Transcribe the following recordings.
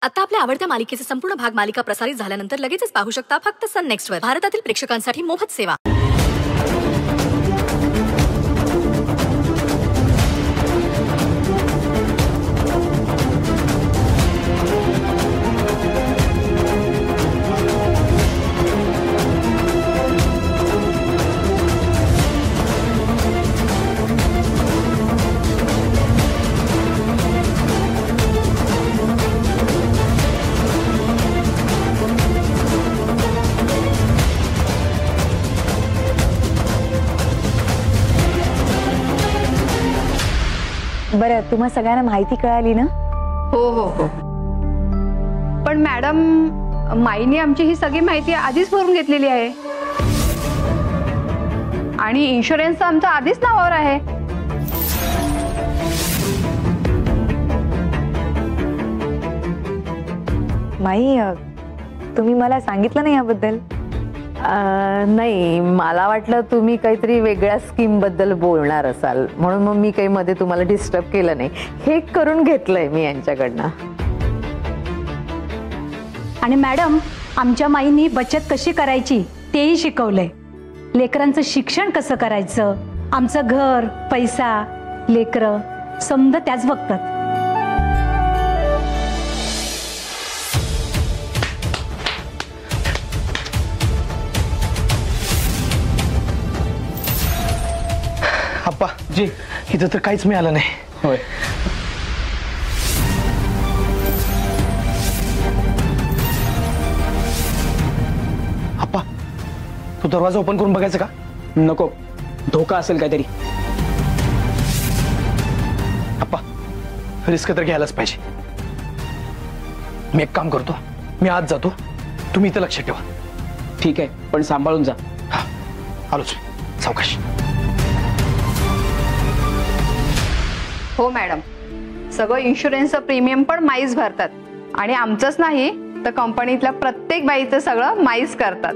आता आपल्या आवडत्या मालिकेचे संपूर्ण भाग मालिका प्रसारित झाल्यानंतर लगेचच पाहू शकता फक्त सन नेक्स्ट वर. भारतातील प्रेक्षकांसाठी मोफत सेवा. बरं, तुम्हा सगळ्यांना माहिती कळाली ना? हो हो हो. पण मॅडम, माईने आमची ही सगळी माहिती आधीच भरून घेतलेली आहे आणि इन्शुरन्स आमचा आधीच नावावर आहे. माई, तुम्ही मला सांगितलं नाही याबद्दल? नाही, मला वाटलं तुम्ही काहीतरी वेगळ्या स्कीम बद्दल बोलणार असाल, म्हणून मग मी काही मध्ये तुम्हाला डिस्टर्ब केलं नाही. हे करून घेतलंय मी यांच्याकडनं. आणि मॅडम, आमच्या माईंनी बचत कशी करायची तेही शिकवलंय. लेकरांचं शिक्षण कसं करायचं, आमचं घर, पैसा, लेकरं समजा त्याच बघतात. अप्पा जी, इथं तर काहीच मिळालं नाही. होय. अप्पा, तू दरवाजा ओपन करून बघायचं का? नको, धोका असेल काहीतरी. अप्पा, रिस्क तर घ्यायलाच पाहिजे. मी एक काम करतो, मी आज जातो, तुम्ही इथं लक्ष ठेवा. ठीक आहे, पण सांभाळून जा. हा, आलोच. सावकाश. हो मॅडम, सगळं इन्शुरन्सचं प्रीमियम पण माईच भरतात आणि आमचंच नाही तर कंपनीतल्या प्रत्येक बाईचं सगळं माईच करतात.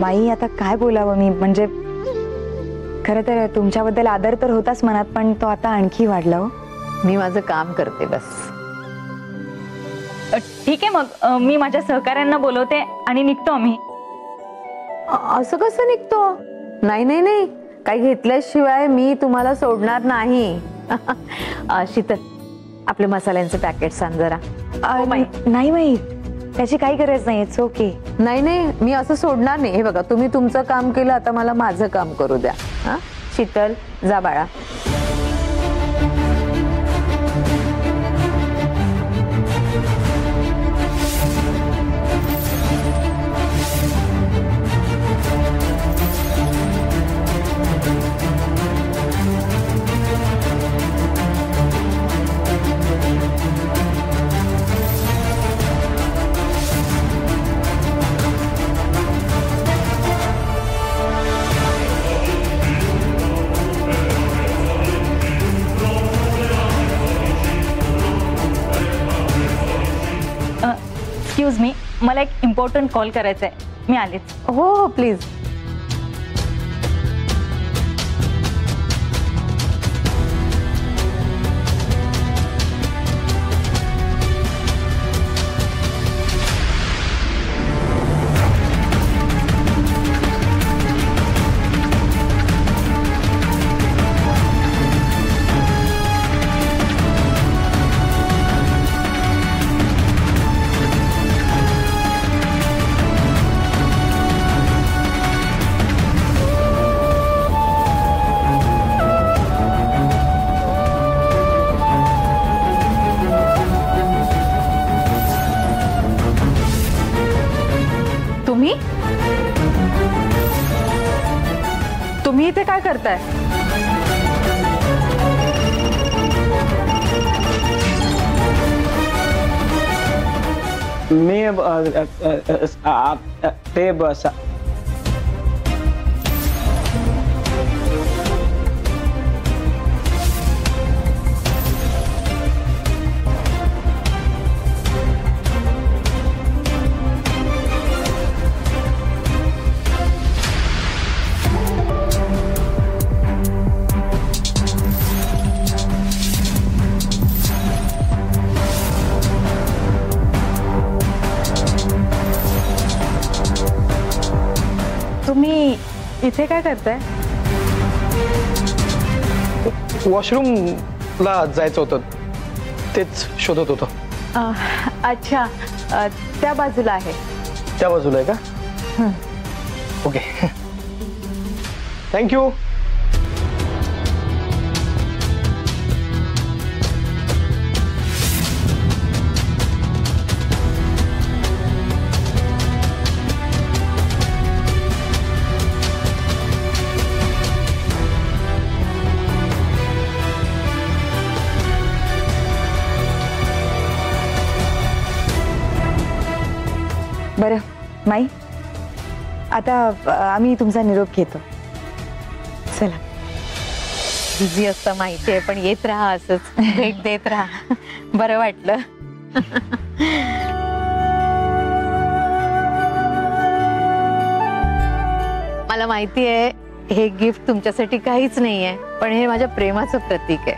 माई, आता काय बोलावं मी, म्हणजे खरं तर तुमच्याबद्दल आदर तर होताच मनात, पण तो आता आणखी वाढला. हो, मी माझं काम करते बस. ठीक आहे, मग मी माझ्या सहकाऱ्यांना बोलवते आणि निघतो आम्ही. असं कसं निघतो? नाही नाही नाही, काही घेतल्याशिवाय मी तुम्हाला सोडणार नाही. शीतल, आपले मसाल्यांचे पॅकेट आण जरा. नाही माई, त्याची काही गरज नाही. It's okay. नाही नाही, मी असं सोडणार नाही. हे बघा, तुम्ही तुमचं काम केलं, आता मला माझं काम करू द्या. हा, शीतल, जा बाळा. एक्सक्यूज मी, मला एक इम्पॉर्टंट कॉल करायचा आहे. मी आलेच. हो हो, प्लीज. तुम्ही इथे काय करताय? मी ते इथे काय करताय? वॉशरूमला जायचं होतं, तेच शोधत होतो. अच्छा, त्या बाजूला आहे. त्या बाजूला आहे का? Okay, thank you. बरं माई, आता आम्ही तुमचा निरोप घेतो. चला. बिझी असतं माहिती आहे, पण येत राहा, असंच भेट देत राहा. बरं वाटलं. मला माहिती आहे हे गिफ्ट तुमच्यासाठी काहीच नाही आहे, पण हे माझ्या प्रेमाचं प्रतीक आहे.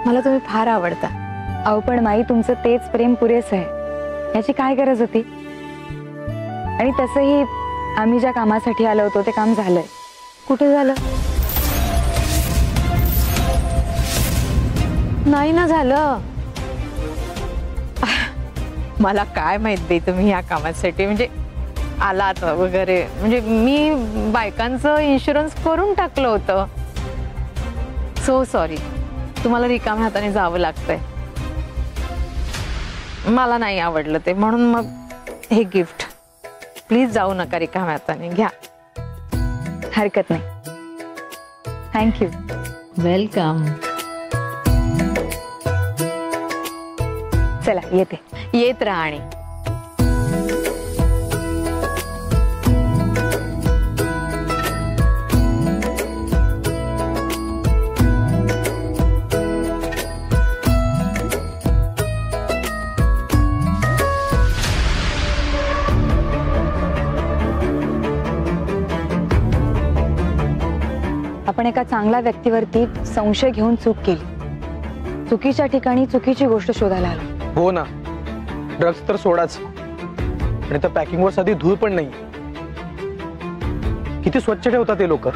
मला तुम्ही फार आवडता. अहो पण माई, तुमचं तेच प्रेम पुरेसं आहे, याची काय गरज होती? आणि तसंही आम्ही ज्या कामासाठी आलो होतो ते काम झालंय. कुठे झालं? नाही ना झालं. मला काय माहित बाई, तुम्ही या कामासाठी म्हणजे आलात वगैरे. म्हणजे मी बायकांचं इन्शुरन्स करून टाकलं होतं. सो सॉरी, तुम्हाला रिकाम्या हाताने जावं लागतंय. मला नाही आवडलं ते, म्हणून मग हे गिफ्ट. प्लीज जाऊ नका रिकाम्या हाताने, घ्या. हरकत नाही. थँक्यू. वेलकम. चला येते. येत राहा. आणि आपण एका चांगल्या व्यक्तीवरती संशय घेऊन चूक केली. चुकीच्या ठिकाणी चुकीची गोष्ट शोधायला आलो. हो ना, ड्रग्ज तर सोडाच, आणि त्या पॅकिंगवर साधी धूळ पण नाही. किती स्वच्छ ठेवतात ते लोक.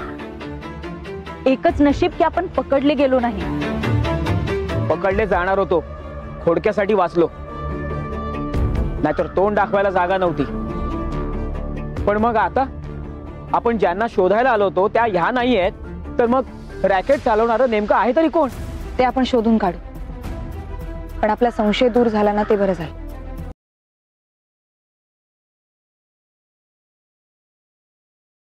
एकच नशीब की आपण पकडले गेलो नाही. पकडले जाणार होतो, खोडक्यासाठी वाचलो, नाहीतर तोंड दाखवायला जागा नव्हती. पण मग आता आपण ज्यांना शोधायला आलो होतो त्या ह्या नाही आहेत, तर मग रॅकेट चालवणारं नेमकं आहे तरी कोण? ते आपण शोधून काढू. पण आपला संशय दूर झाला ना, ते बरं झालं.